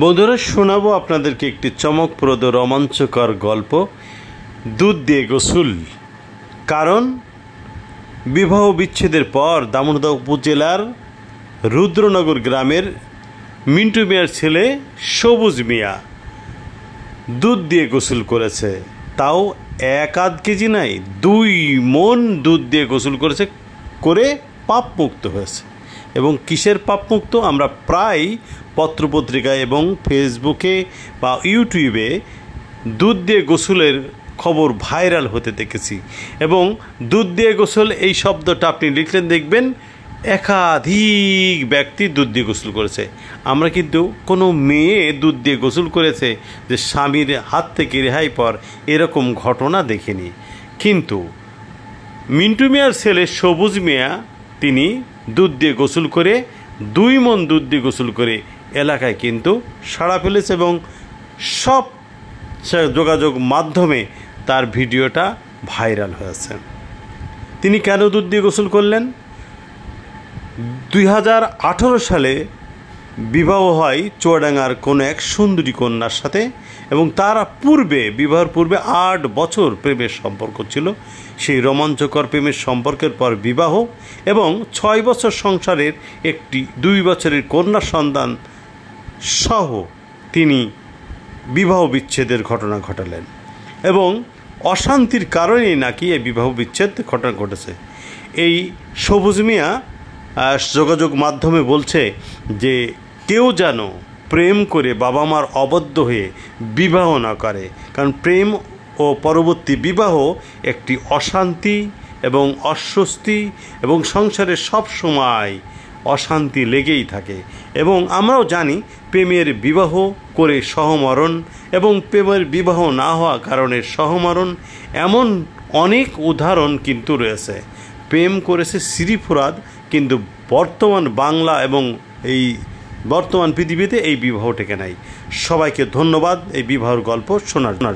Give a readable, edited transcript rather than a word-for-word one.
বন্ধুরা, শোনাবো আপনাদেরকে একটি চমকপ্রদ রোমাঞ্চকর গল্প, দুধ দিয়ে গোসল। কারণ বিবাহ বিচ্ছেদের পর দামোদর উপজেলার রুদ্রনগর গ্রামের মিন্টু মিয়ার ছেলে সবুজ মিয়া দুধ দিয়ে গোসল করেছে। তাও 1-1.5 কেজি নাই, 2 মণ দুধ দিয়ে গোসল করেছে, করে পাপমুক্ত হয়েছে। এবং কিসের পাপমুক্ত? আমরা প্রায় পত্রপত্রিকায় এবং ফেসবুকে বা ইউটিউবে দুধ দিয়ে গোসলের খবর ভাইরাল হতে দেখেছি। এবং দুধ দিয়ে গোসল এই শব্দটা আপনি লিখলেন, দেখবেন একাধিক ব্যক্তি দুধ দিয়ে গোসল করেছে। আমরা কিন্তু কোনো মেয়ে দুধ দিয়ে গোসল করেছে যে স্বামীর হাত থেকে রেহাই পর এরকম ঘটনা দেখিনি। কিন্তু মিন্টু মিয়ার ছেলে সবুজ মিয়া তিনি দুধ দিয়ে গোসল করে 2 মণ দুধ দিয়ে গোসল করে এলাকায় কিন্তু সাড়া ফেলেছে এবং সব যোগাযোগ মাধ্যমে তার ভিডিওটা ভাইরাল হয়েছে। তিনি কেন দুধ দিয়ে গোসল করলেন? 2018 সালে বিবাহ হয় চুয়াডাঙ্গার কোনো এক সুন্দরী কন্যার সাথে এবং তার বিবাহের পূর্বে 8 বছর প্রেমের সম্পর্ক ছিল। সেই রোমাঞ্চকর প্রেমের সম্পর্কের পর বিবাহ এবং 6 বছর সংসারের একটি 2 বছরের কন্যা সন্তান সহ তিনি বিবাহ বিচ্ছেদের ঘটনা ঘটালেন। এবং অশান্তির কারণেই নাকি এই বিবাহ বিচ্ছেদ ঘটনা ঘটেছে। এই সবুজ মিয়া যোগাযোগ মাধ্যমে বলছে যে কেউ যেন প্রেম করে বাবা মার অবদ্ধ হয়ে বিবাহ না করে, কারণ প্রেম ও পরবর্তী বিবাহ একটি অশান্তি এবং অস্বস্তি এবং সংসারে সব সময় অশান্তি লেগেই থাকে। এবং আমরাও জানি প্রেমের বিবাহ করে সহমরণ এবং প্রেমের বিবাহ না হওয়া কারণে সহমরণ, এমন অনেক উদাহরণ কিন্তু রয়েছে। প্রেম করেছে শ্রীফুরাদ, কিন্তু বর্তমান বাংলা এবং এই বর্তমান পৃথিবীতে এই বিবাহ টেকে নাই। সবাইকে ধন্যবাদ এই বিবাহের গল্প শোনার জন্য।